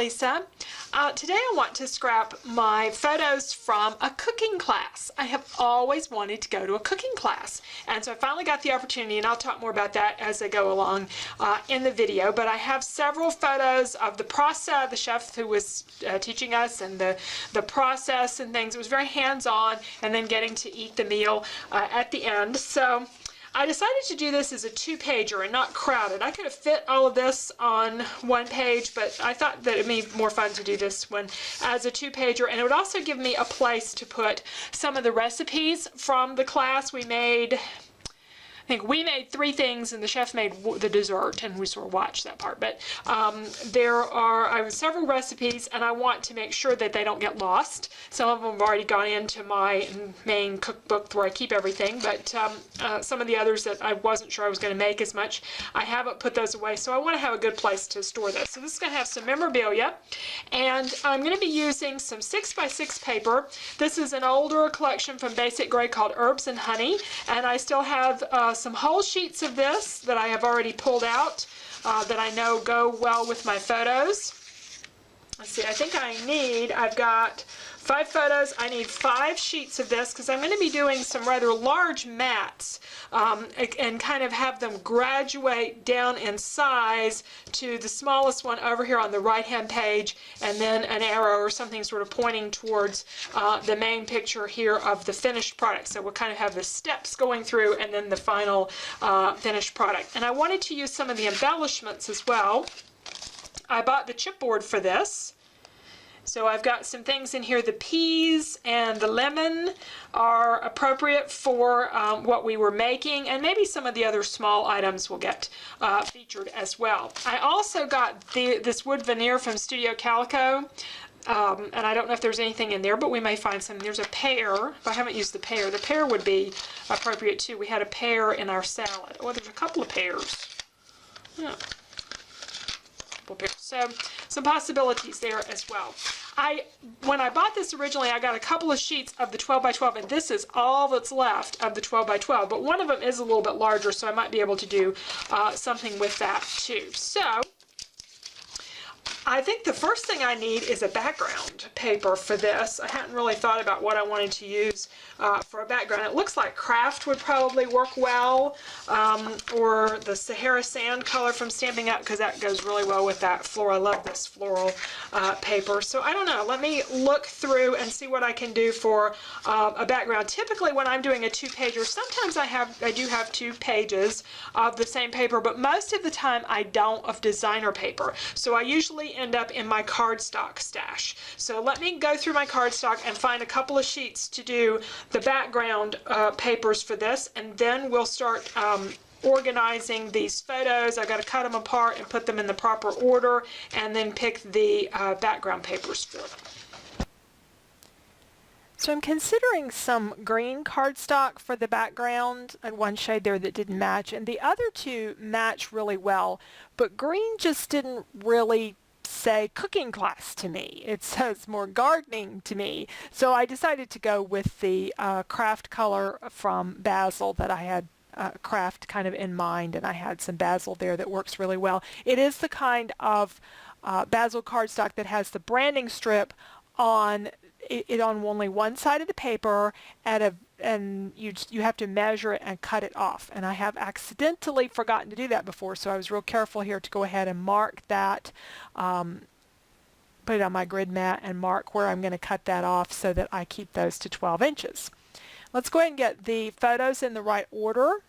Lisa. Today I want to scrap my photos from a cooking class. I have always wanted to go to a cooking class, and so I finally got the opportunity, and I'll talk more about that as I go along in the video. But I have several photos of the process, the chef who was teaching us, and the process and things. It was very hands-on, and then getting to eat the meal at the end. So I decided to do this as a two-pager and not crowded. I could have fit all of this on one page, but I thought that it would be more fun to do this one as a two-pager, and it would also give me a place to put some of the recipes from the class. We made, I think we made 3 things, and the chef made the dessert, and we sort of watched that part. But I have several recipes, and I want to make sure that they don't get lost. Some of them have already gone into my main cookbook where I keep everything, but some of the others that I wasn't sure I was going to make as much, I haven't put those away, so I want to have a good place to store this. So this is going to have some memorabilia, and I'm going to be using some 6x6 paper. This is an older collection from Basic Grade called Herbs and Honey, and I still have some whole sheets of this that I have already pulled out that I know go well with my photos. Let's see, I think I've got 5 photos. I need 5 sheets of this because I'm going to be doing some rather large mats and kind of have them graduate down in size to the smallest one over here on the right hand page, and then an arrow or something sort of pointing towards the main picture here of the finished product. So we'll kind of have the steps going through and then the final finished product. And I wanted to use some of the embellishments as well. I bought the chipboard for this. So I've got some things in here. The peas and the lemon are appropriate for what we were making, and maybe some of the other small items will get featured as well. I also got this wood veneer from Studio Calico, and I don't know if there's anything in there, but we may find some. There's a pear. If I haven't used the pear would be appropriate too. We had a pear in our salad. Oh, there's a couple of pears. Yeah. So some possibilities there as well. When I bought this originally, I got a couple of sheets of the 12 by 12, and this is all that's left of the 12 by 12, but one of them is a little bit larger, so I might be able to do something with that too. So I think the first thing I need is a background paper for this. I hadn't really thought about what I wanted to use for a background. It looks like craft would probably work well, or the Sahara sand color from Stampin' Up, because that goes really well with that floral. I love this floral paper. So I don't know. Let me look through and see what I can do for a background. Typically when I'm doing a 2-pager, sometimes I do have 2 pages of the same paper, but most of the time I don't, of designer paper. So I usually end up in my cardstock stash. So let me go through my cardstock and find a couple of sheets to do the background papers for this, and then we'll start organizing these photos. I've got to cut them apart and put them in the proper order, and then pick the background papers for them. So I'm considering some green cardstock for the background, and one shade there that didn't match, and the other 2 match really well, but green just didn't really say cooking class to me. It says more gardening to me. So I decided to go with the craft color from Basil that I had craft kind of in mind, and I had some basil there that works really well. It is the kind of basil cardstock that has the branding strip on it on only one side of the paper and you have to measure it and cut it off. And I have accidentally forgotten to do that before, so I was real careful here to go ahead and mark that, put it on my grid mat and mark where I'm going to cut that off so that I keep those to 12 inches. Let's go ahead and get the photos in the right order,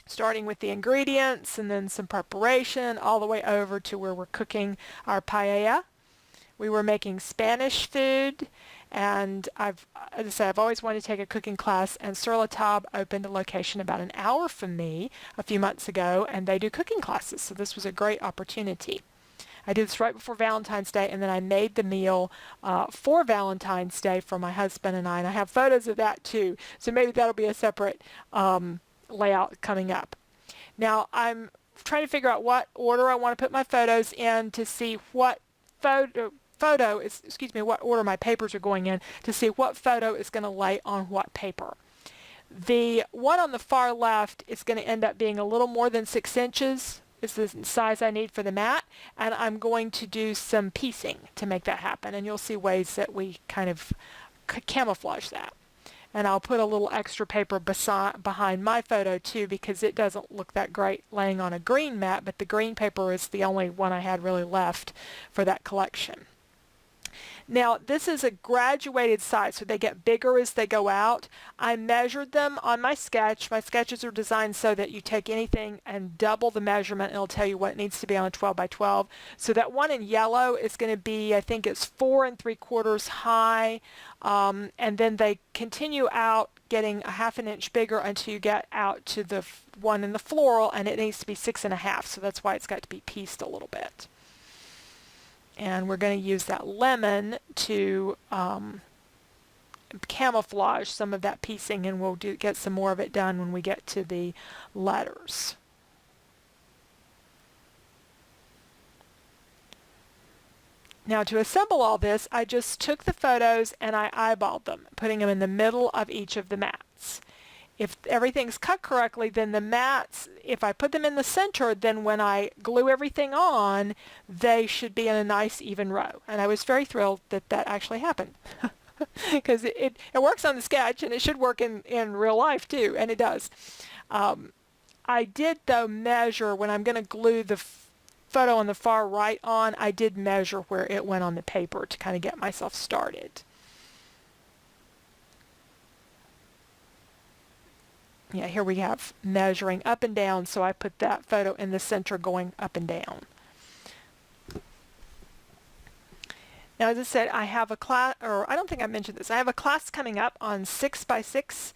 starting with the ingredients and then some preparation all the way over to where we're cooking our paella. We were making Spanish food, and as I said, I've always wanted to take a cooking class, and Sur La Table opened a location about an hour from me a few months ago, and they do cooking classes, so this was a great opportunity. I did this right before Valentine's Day, and then I made the meal for Valentine's Day for my husband and I have photos of that too, so maybe that'll be a separate layout coming up. Now I'm trying to figure out what order I want to put my photos in to see what what order my papers are going in, to see what photo is going to lay on what paper. The one on the far left is going to end up being a little more than 6 inches is the size I need for the mat, and I'm going to do some piecing to make that happen, and you'll see ways that we kind of camouflage that. And I'll put a little extra paper behind my photo too, because it doesn't look that great laying on a green mat, but the green paper is the only one I had really left for that collection. Now this is a graduated size, so they get bigger as they go out. I measured them on my sketch. My sketches are designed so that you take anything and double the measurement, and it'll tell you what it needs to be on a 12 by 12. So that one in yellow is going to be, I think it's 4 3/4 high, and then they continue out getting a 1/2 inch bigger until you get out to the one in the floral, and it needs to be 6 1/2. So that's why it's got to be pieced a little bit. And we're going to use that lemon to camouflage some of that piecing, and we'll get some more of it done when we get to the letters. Now to assemble all this, I just took the photos and I eyeballed them, putting them in the middle of each of the mats. If everything's cut correctly, then the mats, if I put them in the center, then when I glue everything on, they should be in a nice even row. And I was very thrilled that that actually happened. Because it works on the sketch, and it should work in real life too, and it does. I did, though, measure when I'm going to glue the photo on the far right on, I did measure where it went on the paper to kind of get myself started. Yeah, here we have measuring up and down, so I put that photo in the center going up and down. Now, as I said, I have a class, or I don't think I mentioned this, I have a class coming up on 6 by 6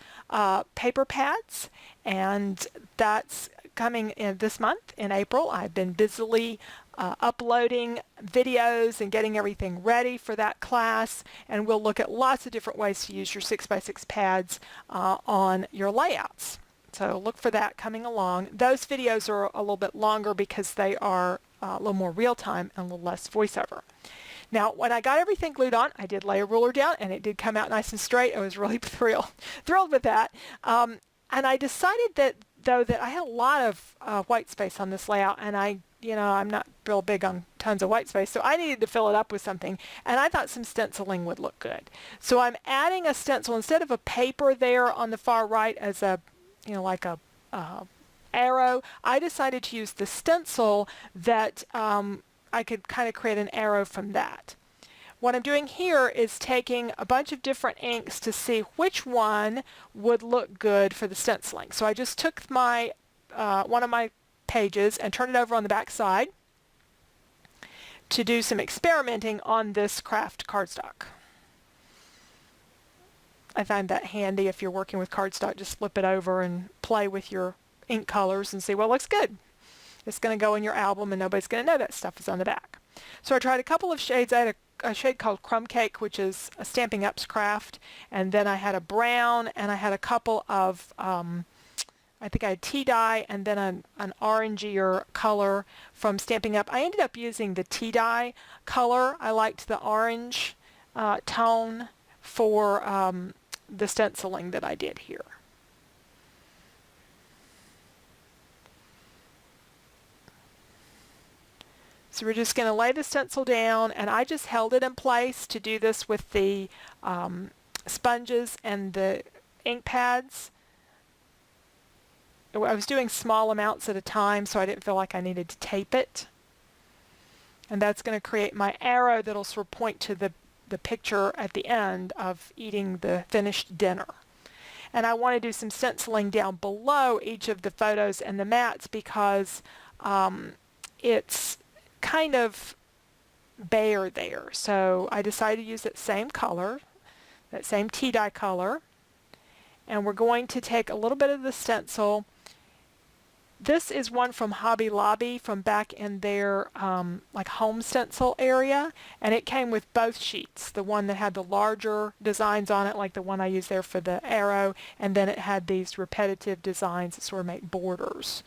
paper pads, and that's coming in this month in April. I've been busily uploading videos and getting everything ready for that class, and we'll look at lots of different ways to use your 6 by 6 pads on your layouts. So look for that coming along. Those videos are a little bit longer because they are a little more real-time and a little less voiceover. Now, when I got everything glued on, I did lay a ruler down, and it did come out nice and straight. I was really thrilled with that. And I decided that, though, that I had a lot of white space on this layout, and I'm not real big on tons of white space, so I needed to fill it up with something, and I thought some stenciling would look good. So I'm adding a stencil instead of a paper there on the far right as a, like a arrow. I decided to use the stencil that I could kind of create an arrow from that. What I'm doing here is taking a bunch of different inks to see which one would look good for the stenciling. So I just took my one of my pages and turned it over on the back side to do some experimenting on this craft cardstock. I find that handy if you're working with cardstock. Just flip it over and play with your ink colors and see what looks good. It's going to go in your album, and nobody's going to know that stuff is on the back. So I tried a couple of shades. I had a shade called Crumb Cake, which is a Stampin' Up's craft, and then I had a brown, and I had a couple of, I think I had tea dye, and then an orangier color from Stampin' Up. I ended up using the tea dye color. I liked the orange tone for the stenciling that I did here. So we're just going to lay the stencil down, and I just held it in place to do this with the sponges and the ink pads. I was doing small amounts at a time, so I didn't feel like I needed to tape it. And that's going to create my arrow that'll sort of point to the picture at the end of eating the finished dinner. And I want to do some stenciling down below each of the photos and the mats because it's kind of bare there. So I decided to use that same color, that same tea dye color, and we're going to take a little bit of the stencil. This is one from Hobby Lobby from back in their like home stencil area, and it came with both sheets, the one that had the larger designs on it like the one I used there for the arrow, and then it had these repetitive designs that sort of make borders.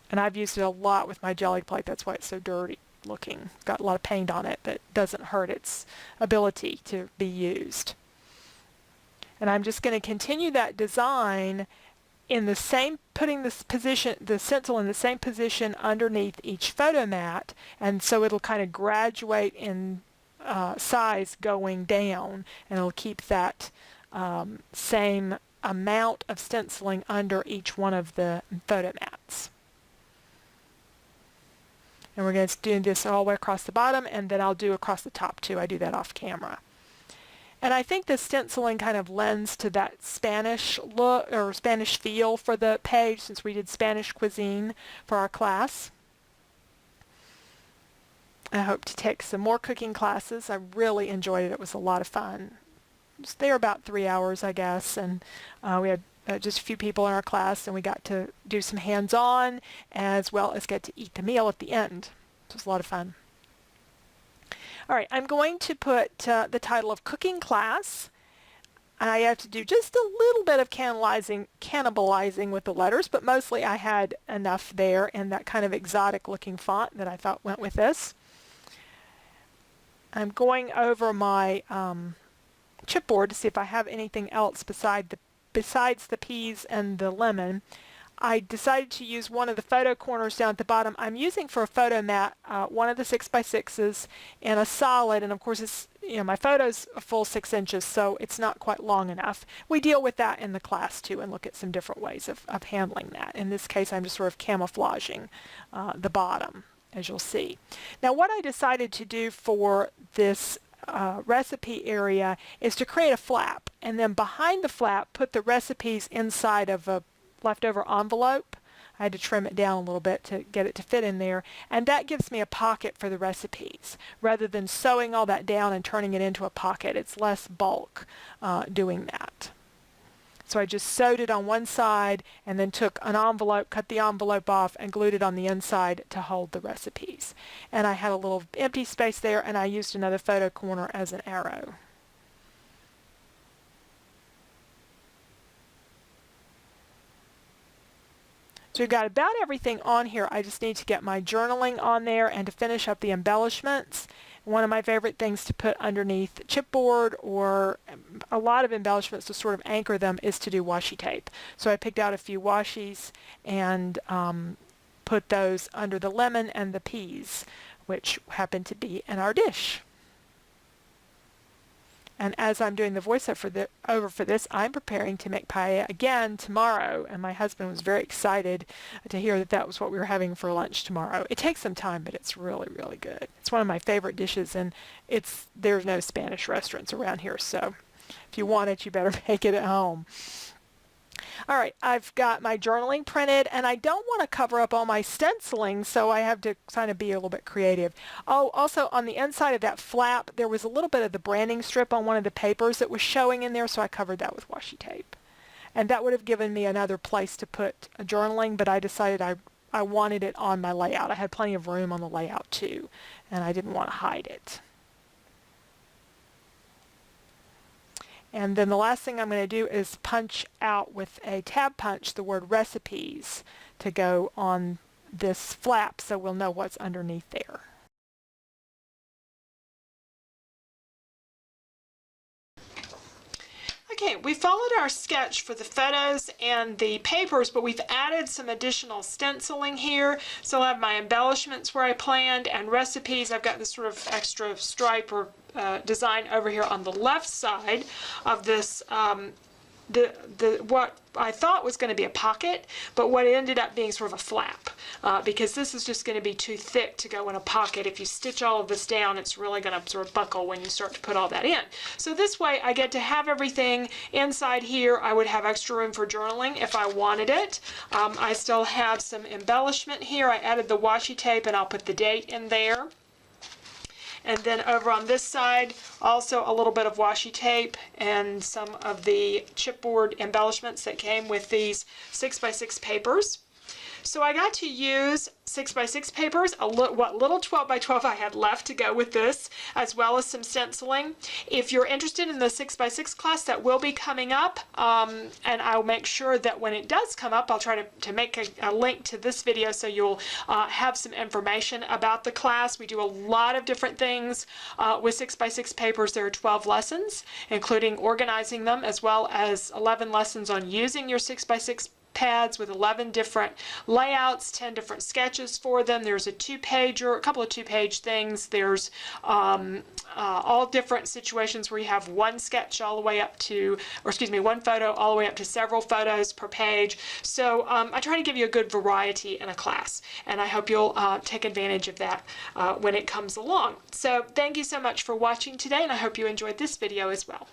And I've used it a lot with my jelly plate. That's why it's so dirty looking. It's got a lot of paint on it, but doesn't hurt its ability to be used. And I'm just going to continue that design in the same, putting this position, the stencil in the same position underneath each photo mat, and so it'll kind of graduate in size going down, and it'll keep that same amount of stenciling under each one of the photo mats. And we're going to do this all the way across the bottom, and then I'll do across the top too. I do that off camera. And I think the stenciling kind of lends to that Spanish look or Spanish feel for the page, since we did Spanish cuisine for our class. I hope to take some more cooking classes. I really enjoyed it. It was a lot of fun. It was there about 3 hours, I guess, and we had just a few people in our class, and we got to do some hands-on as well as get to eat the meal at the end. It was a lot of fun. All right, I'm going to put the title of cooking class. I have to do just a little bit of cannibalizing with the letters, but mostly I had enough there in that kind of exotic looking font that I thought went with this. I'm going over my chipboard to see if I have anything else besides the peas and the lemon. I decided to use one of the photo corners down at the bottom. I'm using for a photo mat one of the 6x6s in a solid, and of course it's, my photo's a full 6 inches, so it's not quite long enough. We deal with that in the class too and look at some different ways of handling that. In this case, I'm just sort of camouflaging the bottom, as you'll see. Now what I decided to do for this recipe area is to create a flap, and then behind the flap put the recipes inside of a leftover envelope. I had to trim it down a little bit to get it to fit in there, and that gives me a pocket for the recipes. Rather than sewing all that down and turning it into a pocket, it's less bulk doing that. So I just sewed it on one side and then took an envelope, cut the envelope off, and glued it on the inside to hold the recipes. And I had a little empty space there, and I used another photo corner as an arrow. So we've got about everything on here. I just need to get my journaling on there and to finish up the embellishments. One of my favorite things to put underneath chipboard or a lot of embellishments to sort of anchor them is to do washi tape. So I picked out a few washies and put those under the lemon and the peas, which happen to be in our dish. And as I'm doing the voiceover for this, I'm preparing to make paella again tomorrow, and my husband was very excited to hear that that was what we were having for lunch tomorrow. It takes some time, but it's really, really good. It's one of my favorite dishes, and there's no Spanish restaurants around here, so if you want it, you better make it at home. All right, I've got my journaling printed, and I don't want to cover up all my stenciling, so I have to kind of be a little bit creative. Oh, also on the inside of that flap, there was a little bit of the branding strip on one of the papers that was showing in there, so I covered that with washi tape. And that would have given me another place to put a journaling, but I decided I wanted it on my layout. I had plenty of room on the layout too, and I didn't want to hide it. And then the last thing I'm going to do is punch out with a tab punch the word recipes to go on this flap so we'll know what's underneath there. Okay, we followed our sketch for the photos and the papers, but we've added some additional stenciling here. So I have my embellishments where I planned, and recipes. I've got this sort of extra stripe or design over here on the left side of this what I thought was going to be a pocket, but what ended up being sort of a flap, because this is just going to be too thick to go in a pocket. If you stitch all of this down, it's really going to sort of buckle when you start to put all that in. So this way I get to have everything inside here. I would have extra room for journaling if I wanted it. I still have some embellishment here. I added the washi tape, and I'll put the date in there. And then over on this side, also a little bit of washi tape and some of the chipboard embellishments that came with these 6x6 papers. So I got to use 6x6 papers, what little 12x12 I had left to go with this, as well as some stenciling. If you're interested in the 6x6 class, that will be coming up, and I'll make sure that when it does come up, I'll try to make a link to this video so you'll have some information about the class. We do a lot of different things with 6x6 papers. There are 12 lessons, including organizing them, as well as 11 lessons on using your 6x6 pads with 11 different layouts, 10 different sketches for them. There's a two-pager, a couple of two-page things. There's all different situations where you have one sketch all the way up to, or excuse me, one photo all the way up to several photos per page. So I try to give you a good variety in a class, and I hope you'll take advantage of that when it comes along. So thank you so much for watching today, and I hope you enjoyed this video as well.